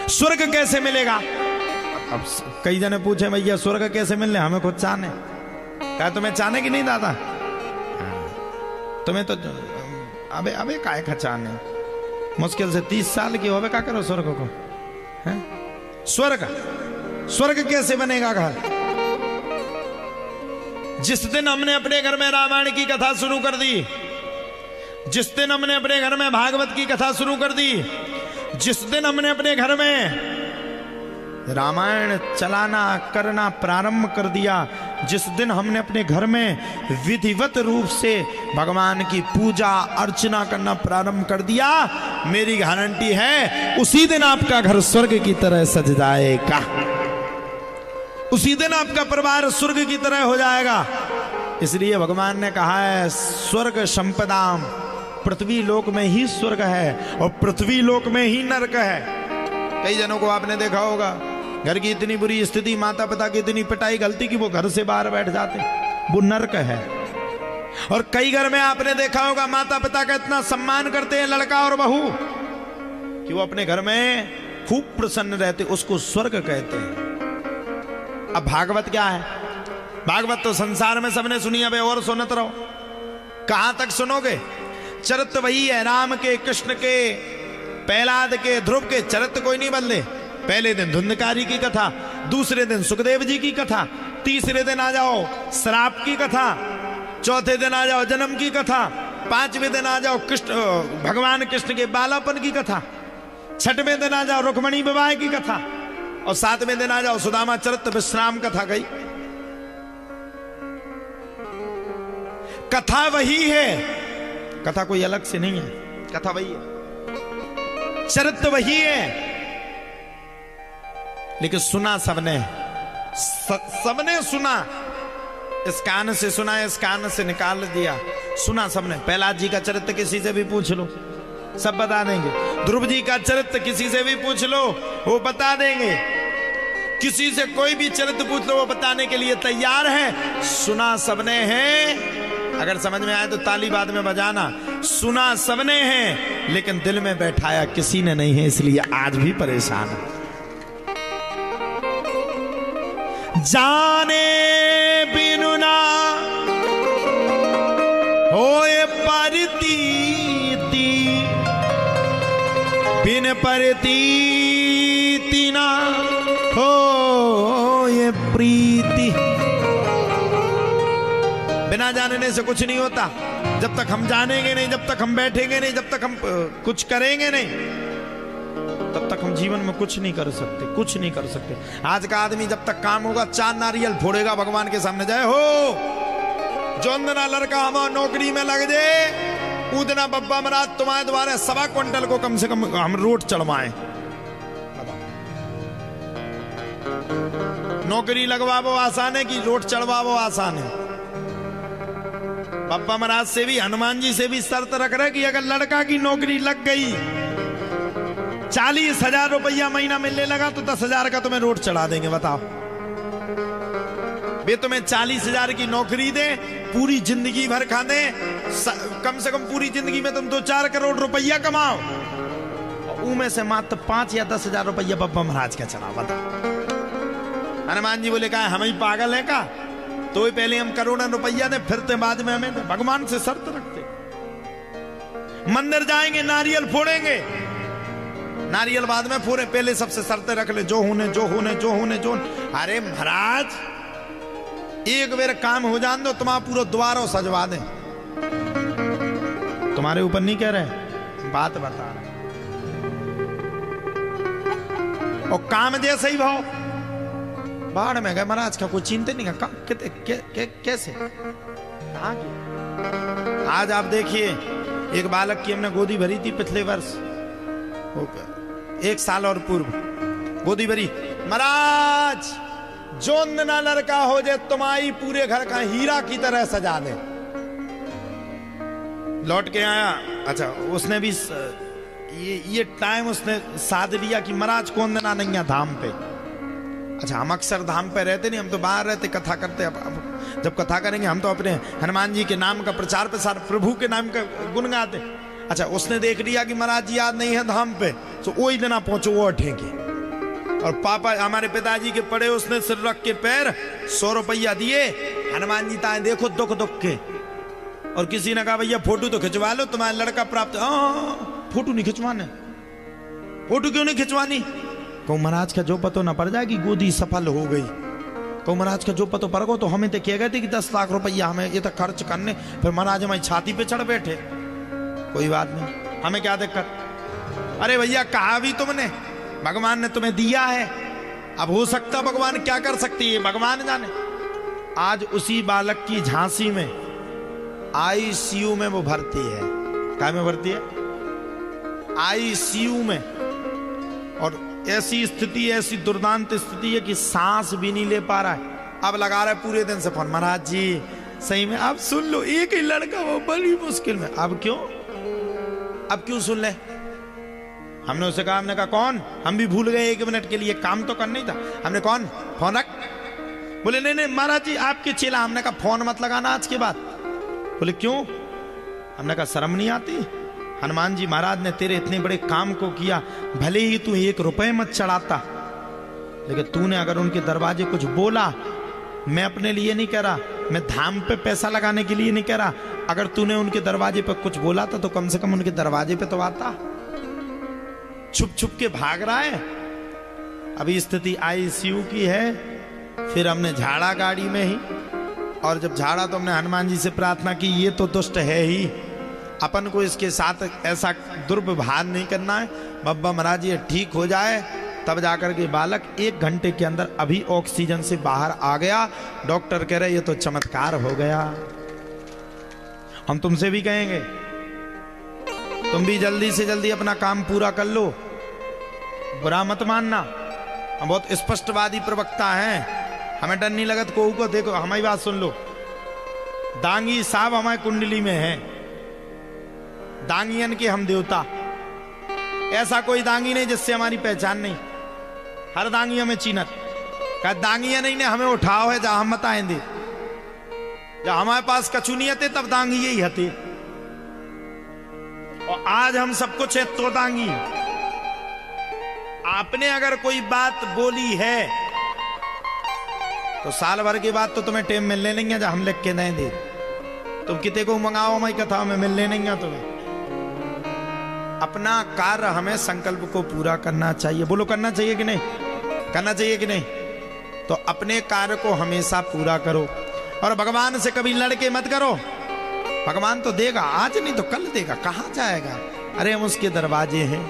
स्वर्ग कैसे मिलेगा? अब कई जने पूछे भैया स्वर्ग कैसे मिलने, हमें खुद चाहने। क्या तुम्हें चाहने की नहीं दादा? तुम्हें तो अबे अबे काय खचाने, मुश्किल से 30 साल की हो, क्या करो स्वर्ग को है? स्वर्ग स्वर्ग कैसे बनेगा घर? जिस दिन हमने अपने घर में रामायण की कथा शुरू कर दी, जिस दिन हमने अपने घर में भागवत की कथा शुरू कर दी, जिस दिन हमने अपने घर में रामायण चलाना करना प्रारंभ कर दिया, जिस दिन हमने अपने घर में विधिवत रूप से भगवान की पूजा अर्चना करना प्रारंभ कर दिया, मेरी गारंटी है उसी दिन आपका घर स्वर्ग की तरह सज जाएगा। उसी दिन आपका परिवार स्वर्ग की तरह हो जाएगा। इसलिए भगवान ने कहा है स्वर्ग संपदाम, पृथ्वी लोक में ही स्वर्ग है और पृथ्वी लोक में ही नरक है। कई जनों को आपने देखा होगा घर की इतनी बुरी स्थिति, माता पिता की इतनी पिटाई गलती की वो घर से बाहर बैठ जाते, वो नरक है। और कई घर में आपने देखा होगा माता पिता का इतना सम्मान करते हैं लड़का और बहू कि वो अपने घर में खूब प्रसन्न रहते, उसको स्वर्ग कहते हैं। अब भागवत क्या है? भागवत तो संसार में सबने सुनी, अब और सुनत रहो। कहां तक सुनोगे? चरित्र वही है राम के, कृष्ण के, प्रहलाद के, ध्रुव के। चरित्र कोई नहीं बदले। पहले दिन धुंधकारी की कथा, दूसरे दिन सुखदेव जी की कथा, तीसरे दिन आ जाओ श्राप की कथा, चौथे दिन आ जाओ जन्म की कथा, पांचवें दिन आ जाओ कृष्ण भगवान कृष्ण के बालापन की कथा, छठवें दिन आ जाओ रुक्मणी विवाह की कथा और सातवें दिन आ जाओ सुदामा चरित्र विश्राम कथा। गई कथा वही है, कथा कोई अलग से नहीं है, कथा वही है, चरित्र वही है, लेकिन सुना सबने, सबने सुना। इस कान से सुना, इस कान से निकाल दिया, सुना सबने। प्रहलाद जी का चरित्र किसी से भी पूछ लो सब बता देंगे, ध्रुव जी का चरित्र किसी से भी पूछ लो वो बता देंगे, किसी से कोई भी चरित्र पूछ लो वो बताने के लिए तैयार है। सुना सबने है, अगर समझ में आए तो ताली बाद में बजाना। सुना सबने है लेकिन दिल में बैठाया किसी ने नहीं है, इसलिए आज भी परेशान है। जाने बिनु ना होए परतीति, बिन परतीति ना होए प्रीति। बिना जानने से कुछ नहीं होता। जब तक हम जानेंगे नहीं, जब तक हम बैठेंगे नहीं, जब तक हम कुछ करेंगे नहीं, तब तक हम जीवन में कुछ नहीं कर सकते, कुछ नहीं कर सकते। आज का आदमी जब तक काम होगा 4 नारियल फोड़ेगा भगवान के सामने, जाए हो जो अंदना लड़का हमारा नौकरी में लग जाए उतना बब्बा महाराज तुम्हारे द्वारा 1.25 क्विंटल को कम से कम हम रोड चढ़वाएं। नौकरी लगवा वो आसान है कि रोड चढ़वा वो आसान है? बब्बा महाराज से भी हनुमान जी से भी शर्त रख रहे कि अगर लड़का की नौकरी लग गई 40,000 रुपया महीना मिलने लगा तो 10,000 का तुम्हें रोड चढ़ा देंगे। बताओ वे तुम्हें 40,000 की नौकरी दे, पूरी जिंदगी भर खा दे, कम से कम पूरी जिंदगी में तुम 2-4 करोड़ रुपया कमाओ, उनमें से मात्र 5 या 10,000 रुपया बब्बा महाराज का चढ़ा। बताओ हनुमान जी बोले कहा हम ही पागल है का? तो पहले हम करोड़ों रुपया दे, फिरते बाद में हमें दे। भगवान से शर्त रखते। मंदिर जाएंगे नारियल फोड़ेंगे, नारियल बाद में फोड़े, पहले सबसे शर्तें रख ले, जो होने जो होने जो होने जो। अरे महाराज एक बेर काम हो जान दो, तुम्हारा पूरा द्वार सजवा दे। तुम्हारे ऊपर नहीं कह रहे, बात बता रहे। और काम जैसे ही भाव बाढ़ में गए महाराज का कोई चिंता नहीं का कैसे कहाँ की। आज आप देखिए एक बालक की हमने गोदी भरी थी पिछले वर्ष, 1 साल और पूर्व गोदी भरी। महाराज जो ना लड़का हो जाए तुम्हारी पूरे घर का हीरा की तरह सजा दे। लौट के आया, अच्छा उसने भी ये टाइम उसने साध लिया कि महाराज कौन देना नहीं है धाम पे। अच्छा हम अक्सर धाम पे रहते नहीं, हम तो बाहर रहते कथा करते। अब जब कथा करेंगे हम तो अपने हनुमान जी के नाम का प्रचार प्रसार, प्रभु के नाम का गुण गाते। अच्छा उसने देख लिया कि महाराज जी याद नहीं है धाम पे, तो वही दिन पहुंचो वो ठेके। और पापा हमारे पिताजी के पड़े, उसने सिर रख के पैर 100 रुपया दिए, हनुमान जी ताए देखो दुख दुख के। और किसी ने कहा भैया फोटो तो खिंचवा लो, तुम्हारा लड़का प्राप्त। फोटो नहीं खिंचवाने। फोटो क्यों नहीं खिंचवानी? कहूँ महाराज का जो पतो ना पड़ जाए कि गोदी सफल हो गई। कहूँ महाराज का जो पतो पड़ गो तो हमें तो कह गए थे कि 10 लाख रुपया हमें ये तक खर्च करने, फिर महाराज हमारी छाती पे चढ़ बैठे। कोई बात नहीं, हमें क्या दिक्कत। अरे भैया कहा भी तुमने, भगवान ने तुम्हें दिया है, अब हो सकता भगवान क्या कर सकती है भगवान जाने। आज उसी बालक की झांसी में आईसीयू में वो भर्ती है। क्या में भर्ती है? आईसीयू में। और ऐसी स्थिति, ऐसी दुर्दांत स्थिति है कि सांस भी नहीं ले पा रहा है। अब लगा रहा है पूरे दिन से फोन, महाराज जी सही में आप सुन लो, एक ही लड़का वो बड़ी मुश्किल में। अब क्यों? अब क्यों सुन ले? हमने उसे कहा, हमने कहा कौन? हम भी भूल गए 1 मिनट के लिए, काम तो करना ही था। हमने कौन? फोन रख। बोले नहीं नहीं महाराज जी आपके चेला। हमने कहा फोन मत लगाना आज के बाद। बोले क्यों? हमने कहा शर्म नहीं आती? हनुमान जी महाराज ने तेरे इतने बड़े काम को किया, भले ही तू 1 रुपए मत चढ़ाता, लेकिन तूने अगर उनके दरवाजे कुछ बोला, मैं अपने लिए नहीं कह रहा, मैं धाम पे पैसा लगाने के लिए नहीं कह रहा, अगर तूने उनके दरवाजे पे कुछ बोला था तो कम से कम उनके दरवाजे पे तो आता। छुप छुप के भाग रहा है। अभी स्थिति आईसीयू की है। फिर हमने झाड़ा गाड़ी में ही, और जब झाड़ा तो हमने हनुमान जी से प्रार्थना की, ये तो दुष्ट है ही, अपन को इसके साथ ऐसा दुर्व्यवहार नहीं करना है। बाबा महाराज ये ठीक हो जाए तब जाकर के बालक 1 घंटे के अंदर अभी ऑक्सीजन से बाहर आ गया। डॉक्टर कह रहे ये तो चमत्कार हो गया। हम तुमसे भी कहेंगे, तुम भी जल्दी से जल्दी अपना काम पूरा कर लो, बुरा मत मानना। हम बहुत स्पष्टवादी प्रवक्ता हैं, हमें डर नहीं लगत को। देखो हमारी बात सुन लो, दांगी साहब हमारे कुंडली में है, दांगियन के हम देवता। ऐसा कोई दांगी नहीं जिससे हमारी पहचान नहीं। हर दांगी हमें चीनत का दांगिया नहीं ने हमें उठाओ है, जहां हम बताएंगे जब हमारे पास कचुनियत है तब दांगी यही हते। और आज हम सब कुछ है तो दांगी। आपने अगर कोई बात बोली है तो साल भर के बाद तो तुम्हें टेम मिलने नहीं है, जब हम लिख के नहीं दे। तुम कितने को मंगाओ हमारी कथा में मिलने नहीं है तुम्हें। अपना कार्य हमें संकल्प को पूरा करना चाहिए। बोलो करना चाहिए कि नहीं? करना चाहिए कि नहीं? तो अपने कार्य को हमेशा पूरा करो और भगवान से कभी लड़के मत करो। भगवान तो देगा, आज नहीं तो कल देगा, कहां जाएगा? अरे हम उसके दरवाजे हैं।